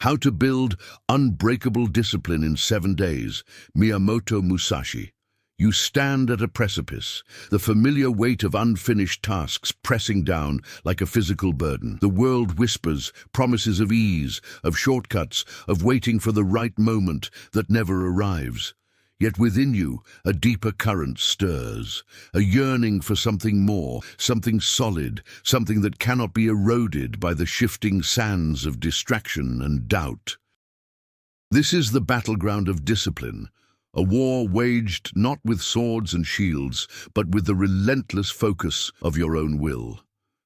How to Build Unbreakable Discipline in 7 Days, Miyamoto Musashi. You stand at a precipice, the familiar weight of unfinished tasks pressing down like a physical burden. The world whispers promises of ease, of shortcuts, of waiting for the right moment that never arrives. Yet within you, a deeper current stirs, a yearning for something more, something solid, something that cannot be eroded by the shifting sands of distraction and doubt. This is the battleground of discipline, a war waged not with swords and shields, but with the relentless focus of your own will.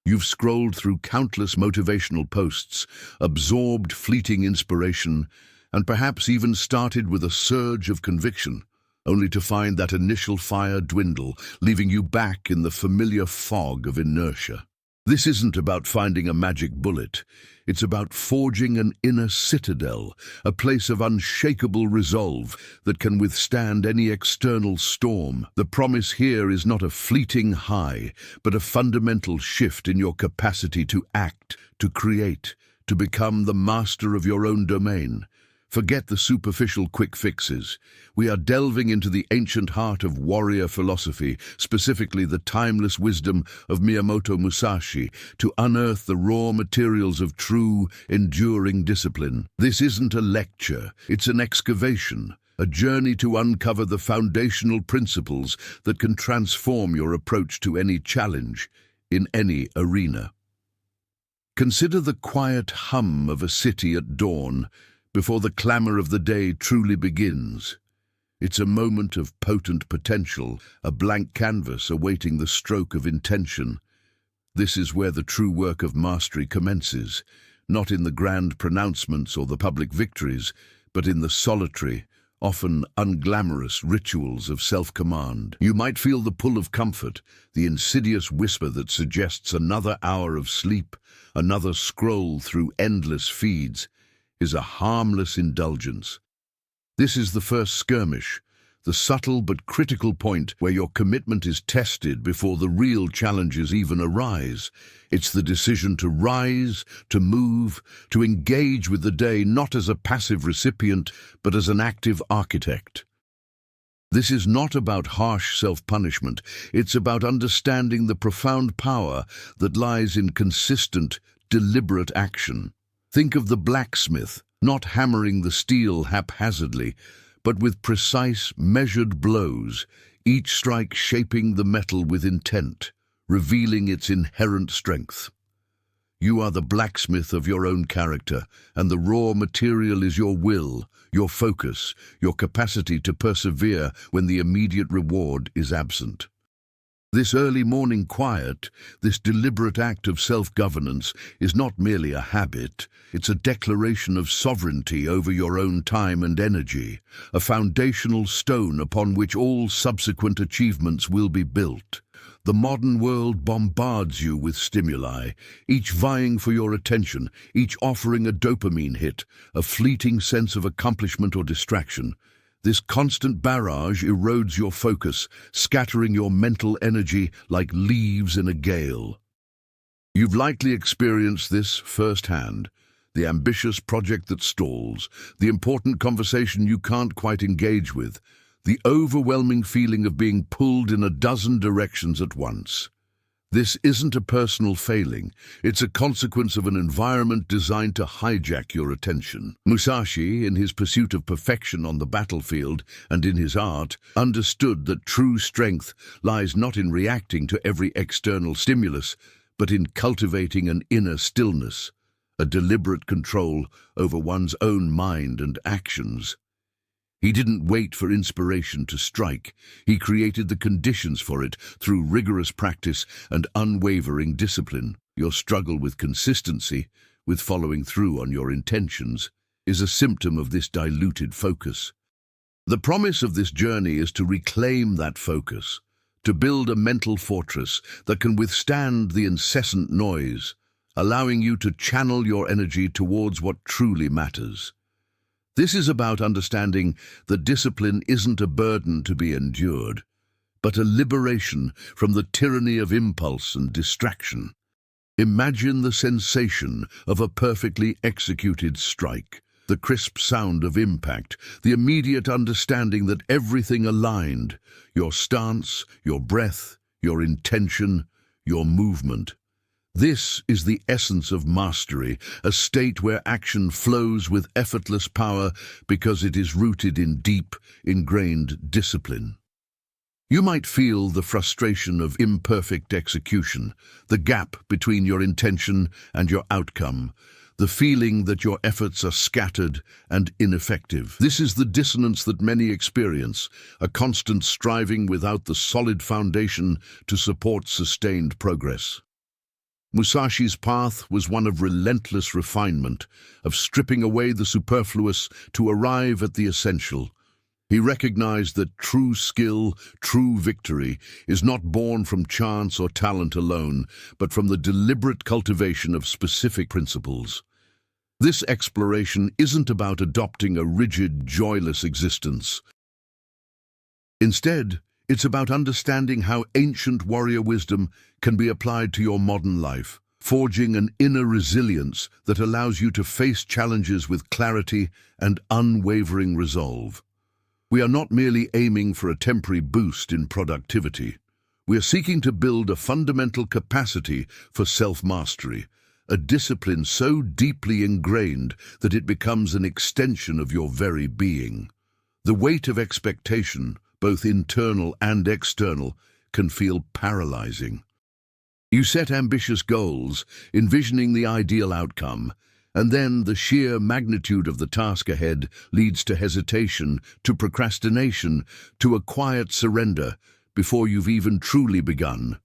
You've scrolled through countless motivational posts, absorbed fleeting inspiration, and perhaps even started with a surge of conviction, only to find that initial fire dwindle, leaving you back in the familiar fog of inertia. This isn't about finding a magic bullet. It's about forging an inner citadel, a place of unshakable resolve that can withstand any external storm. The promise here is not a fleeting high, but a fundamental shift in your capacity to act, to create, to become the master of your own domain. Forget the superficial quick fixes. We are delving into the ancient heart of warrior philosophy, specifically the timeless wisdom of Miyamoto Musashi, to unearth the raw materials of true, enduring discipline. This isn't a lecture, it's an excavation, a journey to uncover the foundational principles that can transform your approach to any challenge, in any arena. Consider the quiet hum of a city at dawn, before the clamor of the day truly begins. It's a moment of potent potential, a blank canvas awaiting the stroke of intention. This is where the true work of mastery commences, not in the grand pronouncements or the public victories, but in the solitary, often unglamorous rituals of self-command. You might feel the pull of comfort, the insidious whisper that suggests another hour of sleep, another scroll through endless feeds, is a harmless indulgence. This is the first skirmish, the subtle but critical point where your commitment is tested before the real challenges even arise. It's the decision to rise, to move, to engage with the day not as a passive recipient, but as an active architect. This is not about harsh self-punishment. It's about understanding the profound power that lies in consistent, deliberate action. Think of the blacksmith, not hammering the steel haphazardly, but with precise, measured blows, each strike shaping the metal with intent, revealing its inherent strength. You are the blacksmith of your own character, and the raw material is your will, your focus, your capacity to persevere when the immediate reward is absent. This early morning quiet, this deliberate act of self-governance, is not merely a habit, it's a declaration of sovereignty over your own time and energy, a foundational stone upon which all subsequent achievements will be built. The modern world bombards you with stimuli, each vying for your attention, each offering a dopamine hit, a fleeting sense of accomplishment or distraction. This constant barrage erodes your focus, scattering your mental energy like leaves in a gale. You've likely experienced this firsthand, the ambitious project that stalls, the important conversation you can't quite engage with, the overwhelming feeling of being pulled in a dozen directions at once. This isn't a personal failing, it's a consequence of an environment designed to hijack your attention. Musashi, in his pursuit of perfection on the battlefield and in his art, understood that true strength lies not in reacting to every external stimulus, but in cultivating an inner stillness, a deliberate control over one's own mind and actions. He didn't wait for inspiration to strike. He created the conditions for it through rigorous practice and unwavering discipline. Your struggle with consistency, with following through on your intentions, is a symptom of this diluted focus. The promise of this journey is to reclaim that focus, to build a mental fortress that can withstand the incessant noise, allowing you to channel your energy towards what truly matters. This is about understanding that discipline isn't a burden to be endured, but a liberation from the tyranny of impulse and distraction. Imagine the sensation of a perfectly executed strike, The crisp sound of impact, the immediate understanding that everything aligned, your stance, your breath, your intention, your movement. This is the essence of mastery, a state where action flows with effortless power because it is rooted in deep, ingrained discipline. You might feel the frustration of imperfect execution, the gap between your intention and your outcome, the feeling that your efforts are scattered and ineffective. This is the dissonance that many experience, a constant striving without the solid foundation to support sustained progress. Musashi's path was one of relentless refinement, of stripping away the superfluous to arrive at the essential. He recognized that true skill, true victory, is not born from chance or talent alone, but from the deliberate cultivation of specific principles. This exploration isn't about adopting a rigid, joyless existence. Instead, it's about understanding how ancient warrior wisdom can be applied to your modern life, forging an inner resilience that allows you to face challenges with clarity and unwavering resolve. We are not merely aiming for a temporary boost in productivity. We are seeking to build a fundamental capacity for self-mastery, a discipline so deeply ingrained that it becomes an extension of your very being. The weight of expectation, both internal and external, can feel paralyzing. You set ambitious goals, envisioning the ideal outcome, and then the sheer magnitude of the task ahead leads to hesitation, to procrastination, to a quiet surrender before you've even truly begun.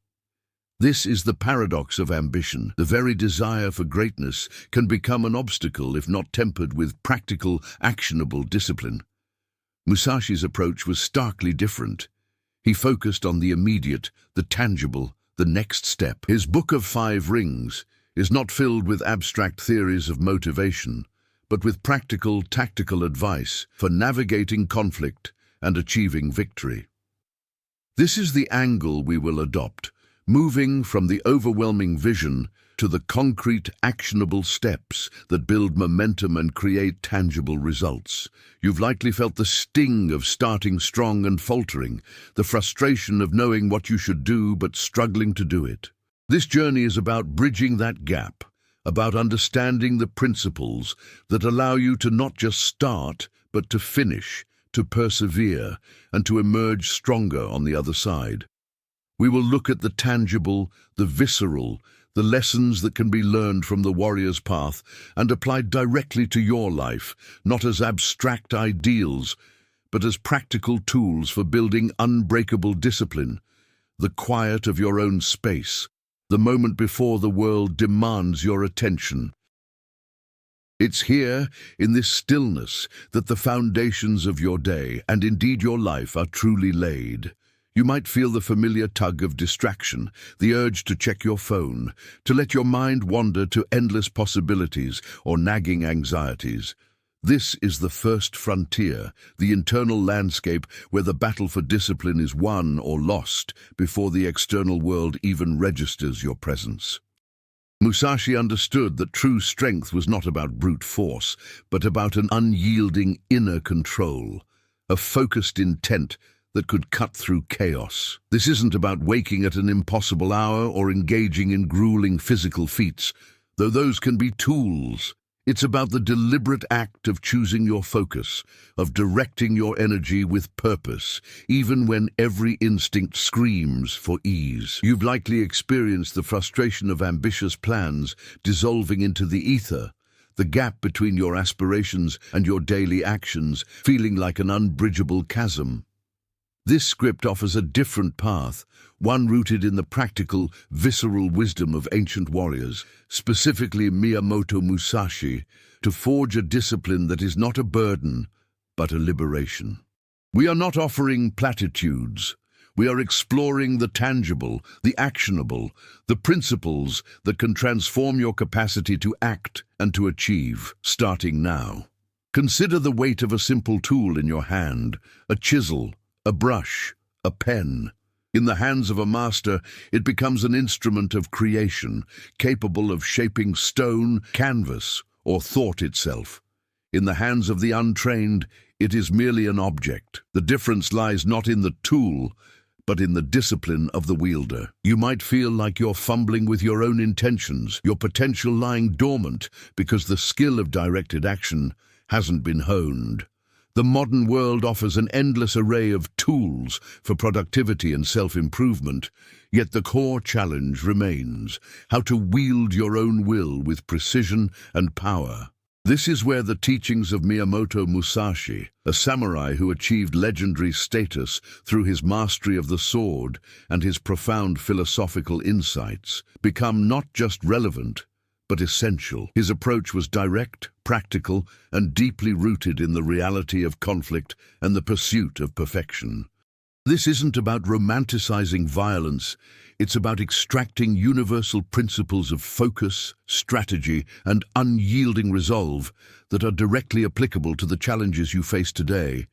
This is the paradox of ambition. The very desire for greatness can become an obstacle if not tempered with practical, actionable discipline. Musashi's approach was starkly different. He focused on the immediate, the tangible, the next step. His Book of Five Rings is not filled with abstract theories of motivation, but with practical, tactical advice for navigating conflict and achieving victory. This is the angle we will adopt, moving from the overwhelming vision to the concrete, actionable steps that build momentum and create tangible results. You've likely felt the sting of starting strong and faltering, the frustration of knowing what you should do but struggling to do it. This journey is about bridging that gap, about understanding the principles that allow you to not just start, but to finish, to persevere, and to emerge stronger on the other side. We will look at the tangible, the visceral, the lessons that can be learned from the warrior's path and applied directly to your life, not as abstract ideals, but as practical tools for building unbreakable discipline, the quiet of your own space, the moment before the world demands your attention. It's here, in this stillness, that the foundations of your day, and indeed your life, are truly laid. You might feel the familiar tug of distraction, the urge to check your phone, to let your mind wander to endless possibilities or nagging anxieties. This is the first frontier, the internal landscape where the battle for discipline is won or lost before the external world even registers your presence. Musashi understood that true strength was not about brute force, but about an unyielding inner control, a focused intent that could cut through chaos. This isn't about waking at an impossible hour or engaging in grueling physical feats, though those can be tools. It's about the deliberate act of choosing your focus, of directing your energy with purpose, even when every instinct screams for ease. You've likely experienced the frustration of ambitious plans dissolving into the ether, the gap between your aspirations and your daily actions feeling like an unbridgeable chasm. This script offers a different path, one rooted in the practical, visceral wisdom of ancient warriors, specifically Miyamoto Musashi, to forge a discipline that is not a burden, but a liberation. We are not offering platitudes. We are exploring the tangible, the actionable, the principles that can transform your capacity to act and to achieve, starting now. Consider the weight of a simple tool in your hand, a chisel, a brush, a pen. In the hands of a master, it becomes an instrument of creation, capable of shaping stone, canvas, or thought itself. In the hands of the untrained, it is merely an object. The difference lies not in the tool, but in the discipline of the wielder. You might feel like you're fumbling with your own intentions, your potential lying dormant because the skill of directed action hasn't been honed. The modern world offers an endless array of tools for productivity and self-improvement, yet the core challenge remains: how to wield your own will with precision and power. This is where the teachings of Miyamoto Musashi, a samurai who achieved legendary status through his mastery of the sword and his profound philosophical insights, become not just relevant, but essential. His approach was direct, practical, and deeply rooted in the reality of conflict and the pursuit of perfection. This isn't about romanticizing violence, it's about extracting universal principles of focus, strategy, and unyielding resolve that are directly applicable to the challenges you face today.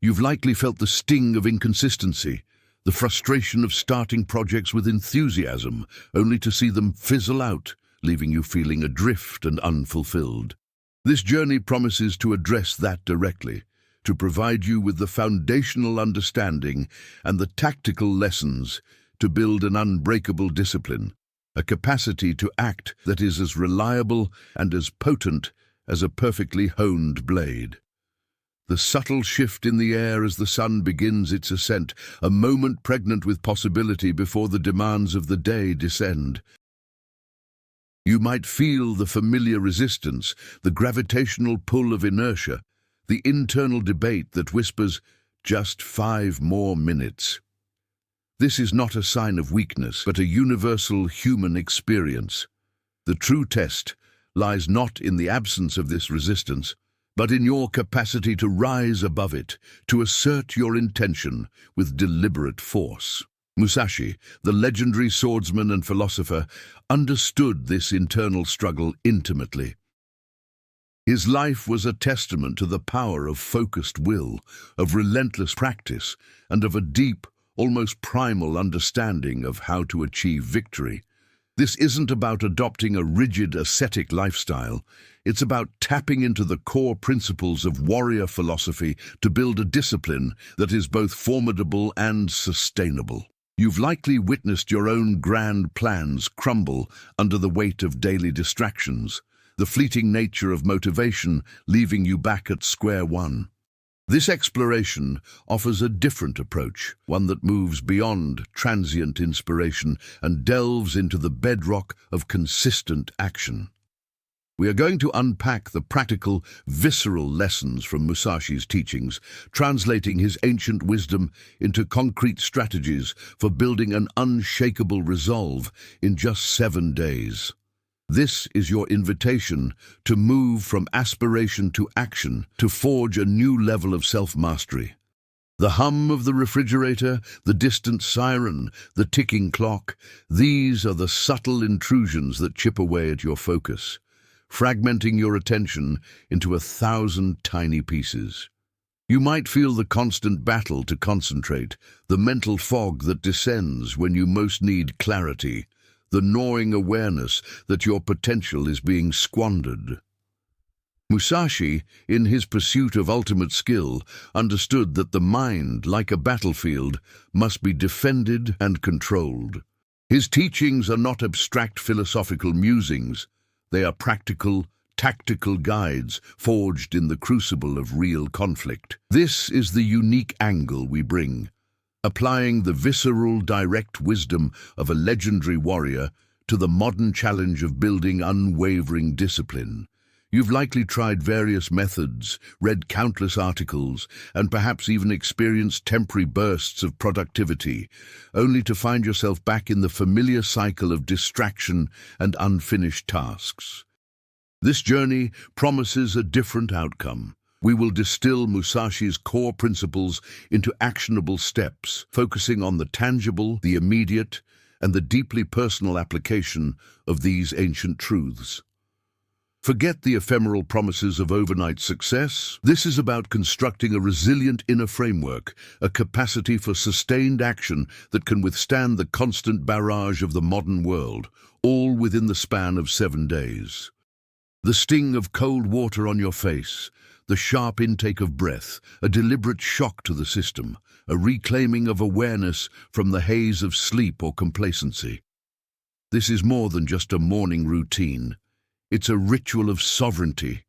You've likely felt the sting of inconsistency, the frustration of starting projects with enthusiasm, only to see them fizzle out, leaving you feeling adrift and unfulfilled. This journey promises to address that directly, to provide you with the foundational understanding and the tactical lessons to build an unbreakable discipline, a capacity to act that is as reliable and as potent as a perfectly honed blade. The subtle shift in the air as the sun begins its ascent, a moment pregnant with possibility before the demands of the day descend. You might feel the familiar resistance, the gravitational pull of inertia, the internal debate that whispers, "Just 5 more minutes." This is not a sign of weakness, but a universal human experience. The true test lies not in the absence of this resistance, but in your capacity to rise above it, to assert your intention with deliberate force. Musashi, the legendary swordsman and philosopher, understood this internal struggle intimately. His life was a testament to the power of focused will, of relentless practice, and of a deep, almost primal understanding of how to achieve victory. This isn't about adopting a rigid ascetic lifestyle. It's about tapping into the core principles of warrior philosophy to build a discipline that is both formidable and sustainable. You've likely witnessed your own grand plans crumble under the weight of daily distractions, the fleeting nature of motivation leaving you back at square one. This exploration offers a different approach, one that moves beyond transient inspiration and delves into the bedrock of consistent action. We are going to unpack the practical, visceral lessons from Musashi's teachings, translating his ancient wisdom into concrete strategies for building an unshakable resolve in just 7 days. This is your invitation to move from aspiration to action, to forge a new level of self-mastery. The hum of the refrigerator, the distant siren, the ticking clock, these are the subtle intrusions that chip away at your focus, fragmenting your attention into 1,000 tiny pieces. You might feel the constant battle to concentrate, the mental fog that descends when you most need clarity, the gnawing awareness that your potential is being squandered. Musashi, in his pursuit of ultimate skill, understood that the mind, like a battlefield, must be defended and controlled. His teachings are not abstract philosophical musings. They are practical, tactical guides forged in the crucible of real conflict. This is the unique angle we bring, applying the visceral, direct wisdom of a legendary warrior to the modern challenge of building unwavering discipline. You've likely tried various methods, read countless articles, and perhaps even experienced temporary bursts of productivity, only to find yourself back in the familiar cycle of distraction and unfinished tasks. This journey promises a different outcome. We will distill Musashi's core principles into actionable steps, focusing on the tangible, the immediate, and the deeply personal application of these ancient truths. Forget the ephemeral promises of overnight success. This is about constructing a resilient inner framework, a capacity for sustained action that can withstand the constant barrage of the modern world, all within the span of 7 days. The sting of cold water on your face, the sharp intake of breath, a deliberate shock to the system, a reclaiming of awareness from the haze of sleep or complacency. This is more than just a morning routine. It's a ritual of sovereignty,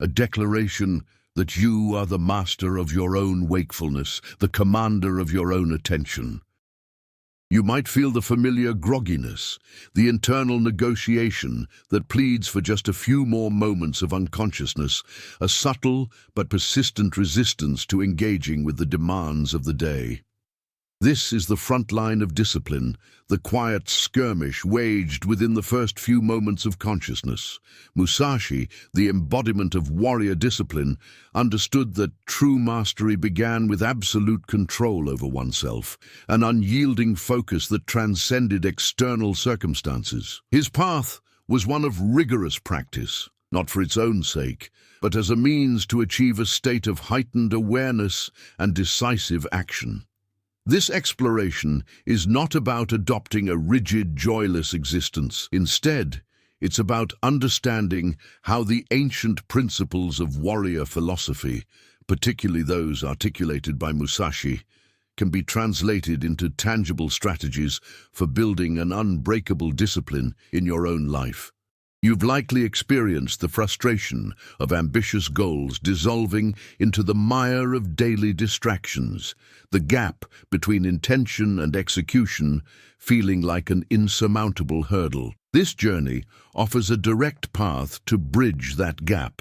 a declaration that you are the master of your own wakefulness, the commander of your own attention. You might feel the familiar grogginess, the internal negotiation that pleads for just a few more moments of unconsciousness, a subtle but persistent resistance to engaging with the demands of the day. This is the front line of discipline, the quiet skirmish waged within the first few moments of consciousness. Musashi, the embodiment of warrior discipline, understood that true mastery began with absolute control over oneself, an unyielding focus that transcended external circumstances. His path was one of rigorous practice, not for its own sake, but as a means to achieve a state of heightened awareness and decisive action. This exploration is not about adopting a rigid, joyless existence. Instead, it's about understanding how the ancient principles of warrior philosophy, particularly those articulated by Musashi, can be translated into tangible strategies for building an unbreakable discipline in your own life. You've likely experienced the frustration of ambitious goals dissolving into the mire of daily distractions, the gap between intention and execution feeling like an insurmountable hurdle. This journey offers a direct path to bridge that gap,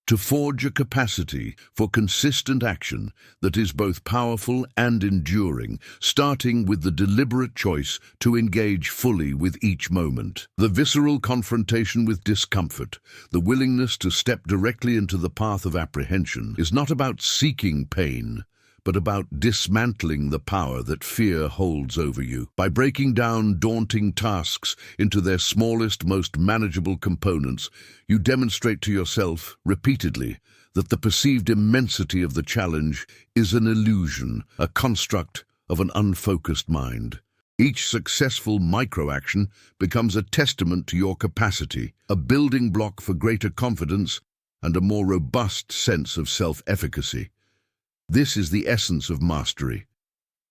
to forge a capacity for consistent action that is both powerful and enduring, starting with the deliberate choice to engage fully with each moment. The visceral confrontation with discomfort, the willingness to step directly into the path of apprehension, is not about seeking pain, but about dismantling the power that fear holds over you. By breaking down daunting tasks into their smallest, most manageable components, you demonstrate to yourself, repeatedly, that the perceived immensity of the challenge is an illusion, a construct of an unfocused mind. Each successful micro-action becomes a testament to your capacity, a building block for greater confidence and a more robust sense of self-efficacy. This is the essence of mastery,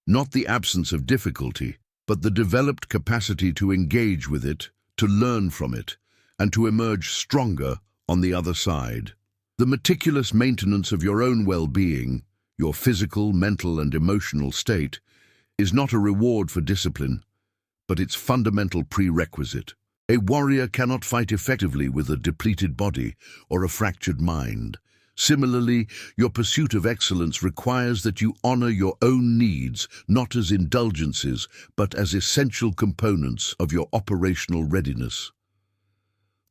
not the absence of difficulty, but the developed capacity to engage with it, to learn from it, and to emerge stronger on the other side. The meticulous maintenance of your own well-being, your physical, mental, and emotional state, is not a reward for discipline, but its fundamental prerequisite. A warrior cannot fight effectively with a depleted body or a fractured mind. Similarly, your pursuit of excellence requires that you honor your own needs, not as indulgences, but as essential components of your operational readiness.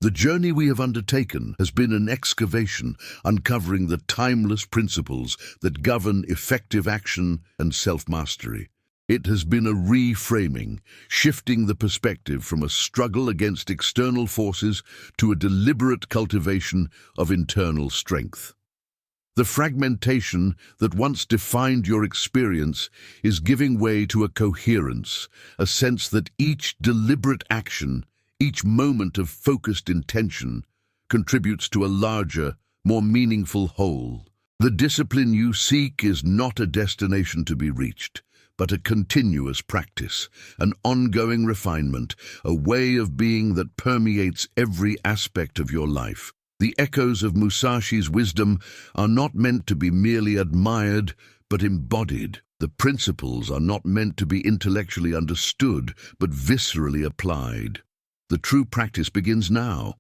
The journey we have undertaken has been an excavation, uncovering the timeless principles that govern effective action and self-mastery. It has been a reframing, shifting the perspective from a struggle against external forces to a deliberate cultivation of internal strength. The fragmentation that once defined your experience is giving way to a coherence, a sense that each deliberate action, each moment of focused intention, contributes to a larger, more meaningful whole. The discipline you seek is not a destination to be reached, but a continuous practice, an ongoing refinement, a way of being that permeates every aspect of your life. The echoes of Musashi's wisdom are not meant to be merely admired, but embodied. The principles are not meant to be intellectually understood, but viscerally applied. The true practice begins now,